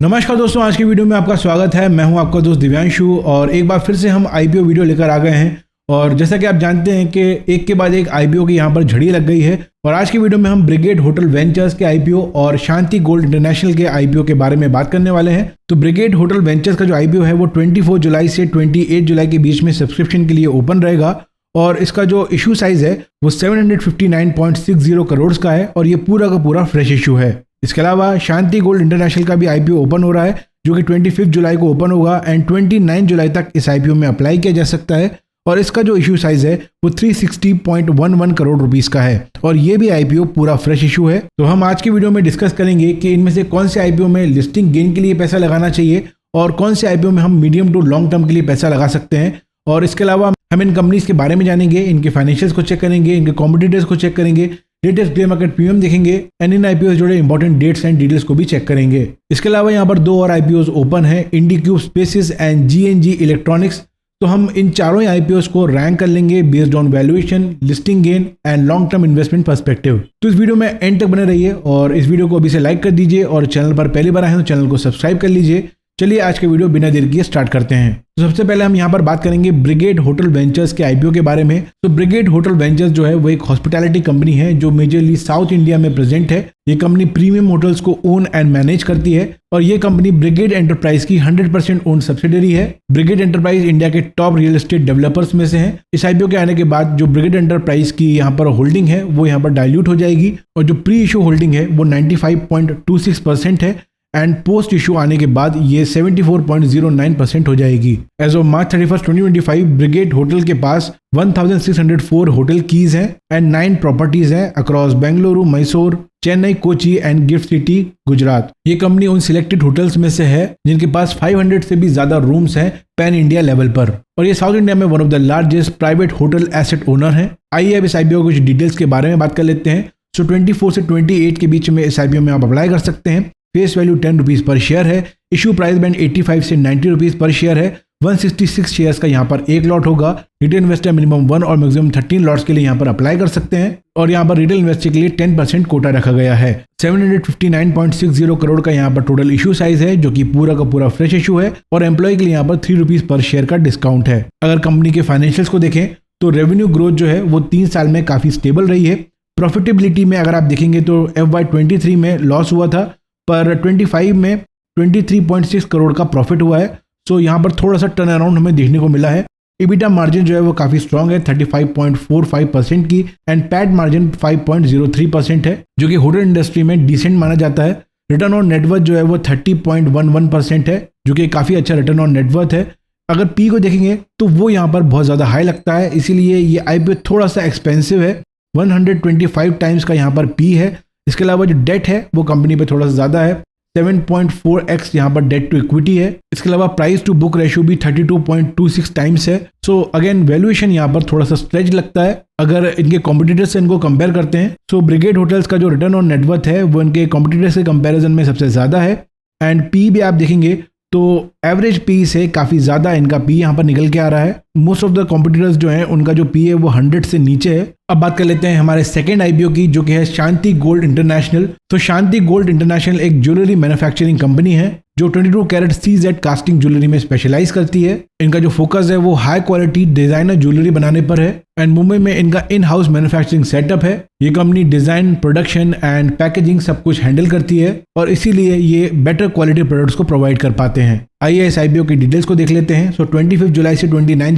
नमस्कार दोस्तों, आज की वीडियो में आपका स्वागत है। मैं हूं आपका दोस्त दिव्यांशु और एक बार फिर से हम आईपीओ वीडियो लेकर आ गए हैं। और जैसा कि आप जानते हैं कि एक के बाद एक आईपीओ की यहां पर झड़ी लग गई है। और आज की वीडियो में हम ब्रिगेड होटल वेंचर्स के आईपीओ और शांति गोल्ड इंटरनेशनल के आईपीओ के बारे में बात करने वाले हैं। तो ब्रिगेड होटल वेंचर्स का जो आईपीओ है वो 24 जुलाई से 28 जुलाई के बीच में सब्सक्रिप्शन के लिए ओपन रहेगा और इसका जो इशू साइज है वो 759.60 करोड़ का है और ये पूरा का पूरा फ्रेश इशू है। इसके अलावा शांति गोल्ड इंटरनेशनल का भी आईपीओ ओपन हो रहा है जो कि 25 जुलाई को ओपन होगा एंड 29 जुलाई तक इस आईपीओ में अप्लाई किया जा सकता है और इसका जो इशू साइज है वो 360.11 करोड़ रुपीस का है और ये भी आईपीओ पूरा फ्रेश इशू है। तो हम आज की वीडियो में डिस्कस करेंगे कि इनमें से कौन से आईपीओ में लिस्टिंग गेन के लिए पैसा लगाना चाहिए और कौन से आईपीओ में हम मीडियम टू लॉन्ग टर्म के लिए पैसा लगा सकते हैं। और इसके अलावा हम इन कंपनीज के बारे में जानेंगे, इनके फाइनेंशियल्स को चेक करेंगे, इनके कॉम्पिटिटर्स को चेक करेंगे, लेटेस्ट ग्रे मार्केट प्रीमियम देखेंगे एंड इन आईपीओ जुड़े इंपॉर्टेंट डेट्स एंड डिटेल्स को भी चेक करेंगे। इसके अलावा यहाँ पर 2 और आईपीओ ओपन है, इंडिक्यूब स्पेसिस एंड जीएनजी इलेक्ट्रॉनिक्स। तो हम इन चारों आईपीओ को रैंक कर लेंगे based on valuation, listing gain and long term investment perspective. तो इस वीडियो में एंड तक बने रहिए और इस वीडियो को अभी से लाइक कर दीजिए और चैनल पर पहली बार आए हैं तो चैनल को सब्सक्राइब कर लीजिए। चलिए आज के वीडियो बिना देर किए स्टार्ट करते हैं। तो सबसे पहले हम यहाँ पर बात करेंगे ब्रिगेड होटल वेंचर्स के आईपीओ के बारे में। तो ब्रिगेड होटल वेंचर्स जो है वो एक हॉस्पिटैलिटी कंपनी है जो मेजरली साउथ इंडिया में प्रेजेंट है। ये कंपनी प्रीमियम होटल्स को ओन एंड मैनेज करती है और ये कंपनी ब्रिगेड एंटरप्राइज की 100% ओन सब्सिडरी है। ब्रिगेड एंटरप्राइज इंडिया के टॉप रियल एस्टेट डेवलपर्स में से है। इस आईपीओ के आने के बाद जो ब्रिगेड एंटरप्राइज की यहाँ पर होल्डिंग है वो यहाँ पर डाइल्यूट हो जाएगी और जो प्री इशू होल्डिंग है वो 95.26% है एंड पोस्ट इशू आने के बाद ये 74.09% हो जाएगी। As of March 31, 2025 brigade hotel के पास 1604 होटल कीज हैं एंड 9 प्रॉपर्टीज हैं across Bengaluru, Mysore, Chennai, Kochi and gift city, Gujarat. ये कंपनी उन सिलेक्टेड होटल्स में से है जिनके पास 500 से भी ज्यादा रूम्स हैं पैन इंडिया लेवल पर और ये साउथ इंडिया में one of the largest private hotel asset owner है। आइए अब इस आईपीओ कुछ डिटेल्स के बारे में बात कर लेते हैं। सो 24 से 28 के बीच में इस आईपीओ में आप अप्लाई कर सकते हैं। फेस वैल्यू 10 रुपीज पर शेयर है। इशू प्राइस बैंड 85 से 90 रुपीज पर शेयर है। 166 शेयर्स का यहाँ पर एक लॉट होगा। रिटेल इन्वेस्टर मिनिमम 1 और मैक्सिमम 13 लॉट्स के लिए यहाँ पर अप्लाई कर सकते हैं और यहाँ पर रिटेल इन्वेस्टर के लिए 10% कोटा रखा गया है। 759.60 करोड़ का यहाँ पर टोटल इशू साइज है जो कि पूरा का पूरा फ्रेश इशू है और एम्प्लॉय के लिए यहाँ पर 3 रुपीज पर शेयर का डिस्काउंट है। अगर कंपनी के फाइनेंशियल्स को देखें तो रेवेन्यू ग्रोथ जो है वो 3 साल में काफी स्टेबल रही है। प्रॉफिटेबिलिटी में अगर आप देखेंगे तो FY23 में लॉस हुआ था पर 25 में 23.6 करोड़ का प्रॉफिट हुआ है। सो यहाँ पर थोड़ा सा टर्न अराउंड हमें देखने को मिला है। EBITDA मार्जिन जो है वो काफी स्ट्रांग है 35.45% की एंड पैट मार्जिन 5.03% है जो कि होटल इंडस्ट्री में डिसेंट माना जाता है। रिटर्न ऑन नेटवर्थ जो है वो 30.11% है जो कि काफी अच्छा रिटर्न ऑन नेटवर्थ है। अगर पी को देखेंगे तो वो यहाँ पर बहुत ज्यादा हाई लगता है, इसीलिए ये आईपीओ थोड़ा सा एक्सपेंसिव है। 125 टाइम्स का यहाँ पर पी है। इसके अलावा जो डेट है वो कंपनी पे थोड़ा सा ज्यादा है, 7.4x यहाँ पर डेट टू इक्विटी है। इसके अलावा प्राइस टू बुक रेशियो भी 32.26 टाइम्स है। सो अगेन वैल्यूएशन यहाँ पर थोड़ा सा स्ट्रेच लगता है अगर इनके कॉम्पिटिटर्स से इनको कंपेयर करते हैं। सो ब्रिगेड होटल्स का जो रिटर्न ऑन नेटवर्थ है वो इनके कॉम्पिटिटर्स के कंपेरिजन में सबसे ज्यादा है एंड पी भी आप देखेंगे तो एवरेज पी से काफी ज्यादा इनका पी यहाँ पर निकल के आ रहा है। मोस्ट ऑफ द कॉम्पिटिटर्स जो हैं उनका जो पी है वो 100 से नीचे है। अब बात कर लेते हैं हमारे सेकंड आईपीओ की जो कि है शांति गोल्ड इंटरनेशनल। तो शांति गोल्ड इंटरनेशनल एक ज्वेलरी मैन्युफैक्चरिंग कंपनी है जो 22 कैरेट CZ कास्टिंग ज्वेलरी में स्पेशलाइज करती है। इनका जो फोकस है वो हाई क्वालिटी डिजाइनर ज्वेलरी बनाने पर है एंड मुंबई में इनका इन हाउस मैन्युफैक्चरिंग सेटअप है। ये company design, production and packaging सब कुछ हैंडल करती है और इसीलिए ये बेटर क्वालिटी प्रोडक्ट्स को प्रोवाइड कर पाते हैं। आइए इस आईपीओ की डिटेल्स को देख लेते हैं। 25 जुलाई से 29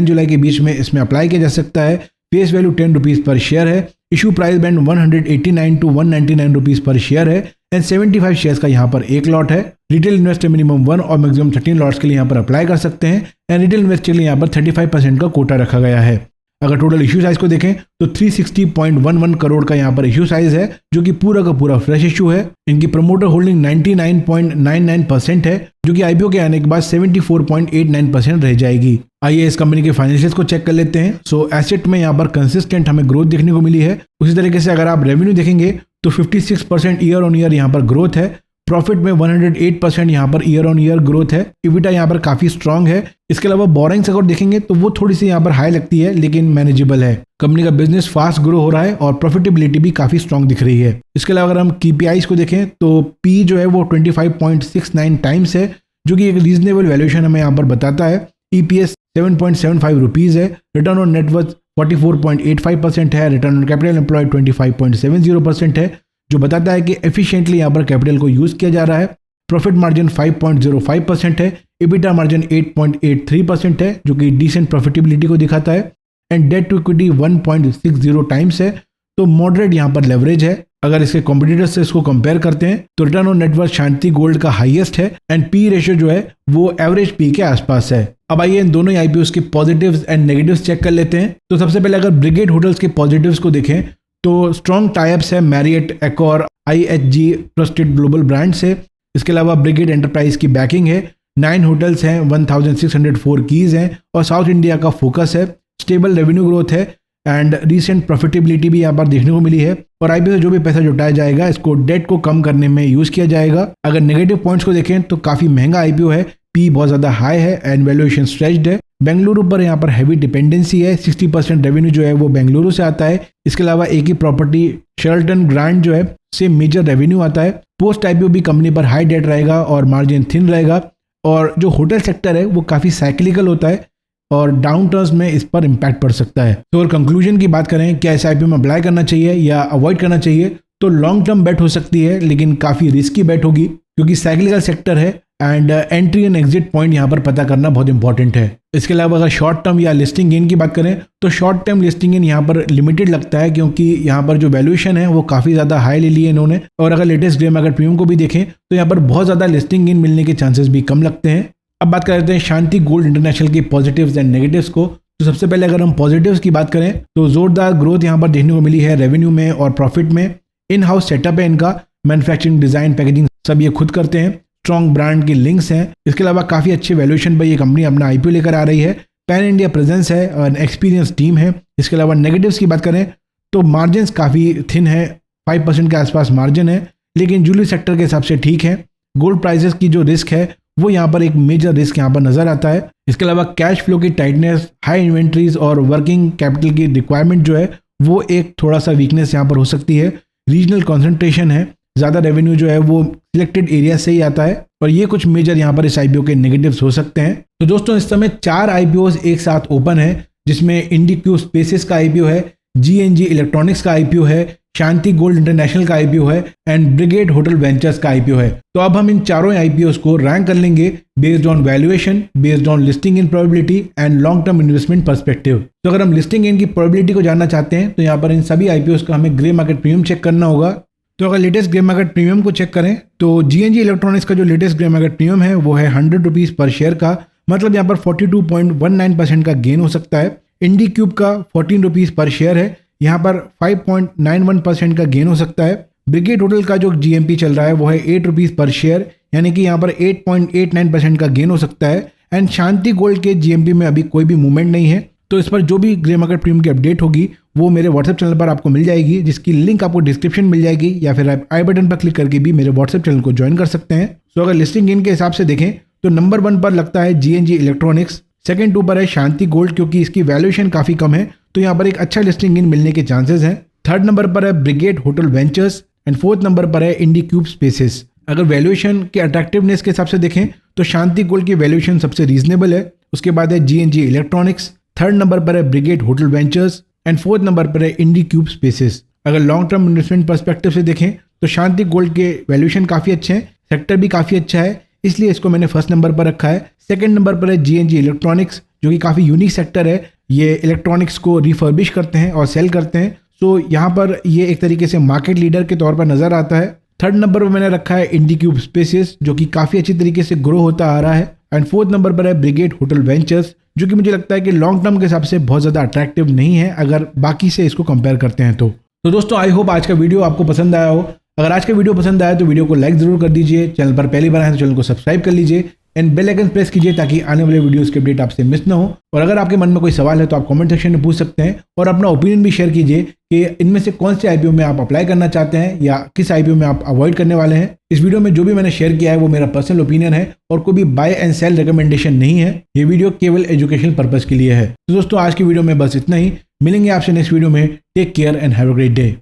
जुलाई के बीच में इसमें अप्लाई किया जा सकता है। फेस वैल्यू 10 रुपीज पर शेयर है। Issue price band 189 to 199 rupees पर शेयर है एंड 75 शेयर्स का यहाँ पर एक लॉट है। रिटेल इन्वेस्टर मिनिमम 1 और मैक्सिमम 13 लॉट्स के लिए यहाँ पर अप्लाई कर सकते हैं एंड रिटेल इन्वेस्टर के लिए यहाँ पर 35% का कोटा रखा गया है। अगर टोटल इशू साइज को देखें तो 360.11 करोड़ का यहाँ पर इशू साइज है जो कि पूरा का पूरा फ्रेश इशू है। इनकी प्रमोटर होल्डिंग 99.99% है जो कि आईपीओ के आने के बाद 74.89% रह जाएगी। आइए इस कंपनी के फाइनेंशियल्स को चेक कर लेते हैं। सो एसेट में यहाँ पर कंसिस्टेंट हमें ग्रोथ देखने को मिली है। उसी तरीके से अगर आप रेवेन्यू देखेंगे तो 56% ईयर ऑन ईयर यहाँ पर ग्रोथ है। प्रॉफिट में 108% यहाँ per year on year growth है। इबिटा यहाँ पर काफी स्ट्रांग है। इसके अलावा बोरिंग्स अगर देखेंगे तो वो थोड़ी सी यहाँ पर हाई लगती है, लेकिन मैनेजेबल है। कंपनी का बिजनेस फास्ट ग्रो हो रहा है और प्रॉफिटेबिलिटी भी काफी स्ट्रांग दिख रही है। इसके अलावा अगर हम KPIs को देखें तो पी जो है वो 25.69 टाइम्स है, जो कि एक रीजनेबल वैल्यूएशन हमें यहाँ पर बताता है। EPS 7.75 रुपीज है। रिटर्न ऑन नेटवर्थ 44.85% है। रिटर्न ऑन कैपिटल एम्प्लॉयड 25.70% है, जो बताता है कि एफिशिएंटली यहाँ पर कैपिटल को यूज किया जा रहा है। प्रॉफिट मार्जिन 5.05% है। इबिटा मार्जिन 8.83% है, जो कि डिसेंट प्रॉफिटेबिलिटी को दिखाता है। And debt to equity 1.60 times है, तो मॉडरेट यहाँ पर लेवरेज है। अगर इसके कॉम्पिटिटर्स से इसको कंपेयर करते हैं तो return on net worth Shanti gold का हाईएस्ट है एंड पी रेशियो जो है वो एवरेज पी के आसपास है। अब आइए इन दोनों आईपीओस के पॉजिटिव्स एंड नेगेटिव्स चेक कर लेते हैं। तो सबसे पहले अगर ब्रिगेड होटल्स के पॉजिटिव्स को देखें तो स्ट्रॉन्ग टाइप्स है Marriott, Accor, IHG trusted global brands है। इसके अलावा ब्रिगेड एंटरप्राइज की बैकिंग है। 9 होटल्स हैं, 1604 कीज हैं और साउथ इंडिया का फोकस है। स्टेबल रेवेन्यू ग्रोथ है एंड रिसेंट प्रॉफिटेबिलिटी भी यहाँ पर देखने को मिली है। और आईपीओ से जो भी पैसा जुटाया जाएगा इसको डेट को कम करने में यूज किया जाएगा। अगर नेगेटिव पॉइंट्स को देखें तो काफी महंगा आईपीओ है, पी बहुत ज्यादा हाई है एंड वैल्यूएशन स्ट्रेच्ड है। बेंगलुरु पर यहाँ पर हैवी डिपेंडेंसी है, 60% रेवेन्यू जो है वो बेंगलुरु से आता है। इसके अलावा एक ही प्रॉपर्टी शेरल्टन ग्रांड जो है से मेजर रेवेन्यू आता है। पोस्ट आईपीओ भी कंपनी पर हाई डेट रहेगा और मार्जिन थिन रहेगा। और जो होटल सेक्टर है वो काफी साइक्लिकल होता है और डाउन टर्न्स में इस पर इम्पैक्ट पड़ सकता है। तो अगर कंक्लूजन की बात करें क्या इस आईपीओ में अप्लाई करना चाहिए या अवॉइड करना चाहिए, तो लॉन्ग टर्म बेट हो सकती है, लेकिन काफी रिस्की बेट होगी क्योंकि साइक्लिकल सेक्टर है and entry and exit point यहाँ पर पता करना बहुत इंपॉर्टेंट है। इसके अलावा अगर शॉर्ट टर्म या लिस्टिंग गेन की बात करें तो शॉर्ट टर्म लिस्टिंग गेन यहाँ पर लिमिटेड लगता है, क्योंकि यहाँ पर जो वैल्यूएशन है वो काफी ज्यादा हाई ले ली है इन्होंने। और अगर लेटेस्ट ग्रे मार्केट प्रीमियम को भी देखें तो यहाँ पर बहुत ज्यादा लिस्टिंग गेन मिलने के चांसेस भी कम लगते हैं। अब बात करते हैं शांति गोल्ड इंटरनेशनल की पॉजिटिव्स एंड नेगेटिव्स को। तो सबसे पहले अगर हम पॉजिटिव्स की बात करें तो जोरदार ग्रोथ यहाँ पर देखने को मिली है रेवेन्यू में और प्रॉफिट में। इन हाउस सेटअप है इनका, मैन्युफैक्चरिंग, डिजाइन, पैकेजिंग सब ये खुद करते हैं। स्ट्रॉन्ग ब्रांड के लिंक्स हैं। इसके अलावा काफी अच्छे वैल्यूएशन पर ये कंपनी अपना आईपीओ लेकर आ रही है। पैन इंडिया प्रेजेंस है और एक्सपीरियंस टीम है। इसके अलावा नेगेटिव्स की बात करें तो मार्जिन काफी थिन है, 5% के आसपास मार्जिन है, लेकिन ज्वेलरी सेक्टर के हिसाब से ठीक है। गोल्ड प्राइसेस की जो रिस्क है वो यहाँ पर एक मेजर रिस्क यहाँ पर नजर आता है। इसके अलावा कैश फ्लो की टाइटनेस, हाई इन्वेंट्रीज और वर्किंग कैपिटल की रिक्वायरमेंट जो है वो एक थोड़ा सा वीकनेस यहाँ पर हो सकती है। रीजनल कॉन्सेंट्रेशन है, ज़्यादा रेवेन्यू जो है वो सिलेक्टेड एरिया से ही आता है और ये कुछ मेजर यहाँ पर इस आईपीओ के नेगेटिव्स हो सकते हैं। तो दोस्तों इस समय 4 आईपीओ एक साथ ओपन है, जिसमें इंडिक्यू स्पेसेस का आईपीओ है, GNG इलेक्ट्रॉनिक्स का आईपीओ है, शांति गोल्ड इंटरनेशनल का आईपीओ है एंड ब्रिगेड होटल वेंचर्स का आईपीओ है। तो अब हम इन चारों आईपीओस को रैंक कर लेंगे based on valuation, based on listing in probability and long term investment perspective. तो अगर हम लिस्टिंग इन की प्रोबेबिलिटी को जानना चाहते हैं तो यहाँ पर इन सभी आईपीओस का हमें ग्रे मार्केट प्रीमियम चेक करना होगा। तो अगर लेटेस्ट ग्रे मार्केट प्रीमियम को चेक करें तो GNG इलेक्ट्रॉनिक्स का जो लेटेस्ट ग्रे मार्केट प्रीमियम है वो है 100 रुपीज पर शेयर का, मतलब यहाँ पर 42.19% का गेन हो सकता है। इंडिक्यूब का 14 रुपीज पर शेयर है, यहाँ पर 5.91% का गेन हो सकता है। ब्रिगेड होटल का जो GMP चल रहा है वो है 8 रुपीज पर शेयर, यानी कि यहाँ पर 8.89% का गेन हो सकता है। एंड शांति गोल्ड के GMP में अभी कोई भी मूवमेंट नहीं है, तो इस पर जो भी ग्रे मार्केट प्रीमियम की अपडेट होगी वो मेरे व्हाट्सएप चैनल पर आपको मिल जाएगी, जिसकी लिंक आपको डिस्क्रिप्शन मिल जाएगी, या फिर आप आई बटन पर क्लिक करके भी मेरे व्हाट्सएप चैनल को ज्वाइन कर सकते हैं। सो अगर लिस्टिंग गेन के हिसाब से देखें तो नंबर 1 पर लगता है GNG इलेक्ट्रॉनिक्स, सेकंड 2 पर है शांति गोल्ड क्योंकि इसकी वैल्यूएशन काफी कम है, तो यहाँ पर एक अच्छा लिस्टिंग गेन मिलने के चांसेस हैं। थर्ड नंबर पर है brigade hotel ventures and fourth number पर है इंडिक्यूब स्पेसेस। अगर वैल्यूएशन के अट्रैक्टिवनेस के हिसाब से देखें तो शांति गोल्ड की वैल्यूएशन सबसे रीजनेबल है, उसके बाद है GNG इलेक्ट्रॉनिक्स, थर्ड नंबर पर है brigade hotel ventures and fourth number पर है इंडिक्यूब स्पेसेस। अगर लॉन्ग टर्म इन्वेस्टमेंट पर्सपेक्टिव से देखें तो शांति गोल्ड के वैल्यूएशन काफी अच्छे हैं, सेक्टर भी काफी अच्छा है, इसलिए इसको मैंने फर्स्ट नंबर पर रखा है। सेकंड नंबर पर है GNG इलेक्ट्रॉनिक्स जो कि काफी यूनिक सेक्टर है, ये इलेक्ट्रॉनिक्स को रिफर्बिश करते हैं और सेल करते हैं, सो यहाँ पर ये एक तरीके से मार्केट लीडर के तौर पर नजर आता है। थर्ड नंबर पर मैंने रखा है इंडिक्यूब स्पेसेस जो कि काफी अच्छी तरीके से ग्रो होता आ रहा है एंड फोर्थ नंबर पर है ब्रिगेड होटल वेंचर्स जो कि मुझे लगता है कि लॉन्ग टर्म के हिसाब से बहुत ज़्यादा अट्रैक्टिव नहीं है अगर बाकी से इसको कंपेयर करते हैं तो दोस्तों आई होप आज का वीडियो आपको पसंद आया हो। अगर आज का वीडियो पसंद आया तो वीडियो को लाइक जरूर कर दीजिए, चैनल पर पहली बार आए तो चैनल को सब्सक्राइब कर लीजिए एंड बेल आइकन प्रेस कीजिए ताकि आने वाले वीडियोस के अपडेट आपसे मिस ना हो। और अगर आपके मन में कोई सवाल है तो आप कमेंट सेक्शन में पूछ सकते हैं और अपना ओपिनियन भी शेयर कीजिए कि इनमें से कौन से आईपीओ में आप अप्लाई करना चाहते हैं या किस आईपीओ में आप अवॉइड करने वाले हैं। इस वीडियो में जो भी मैंने शेयर किया है वो मेरा पर्सनल ओपिनियन है और कोई भी बाय एंड सेल रिकमेंडेशन नहीं है। ये वीडियो केवल एजुकेशनल पर्पस के लिए है। तो दोस्तों आज की वीडियो में बस इतना ही। मिलेंगे आपसे नेक्स्ट वीडियो में। Take care and have a great day.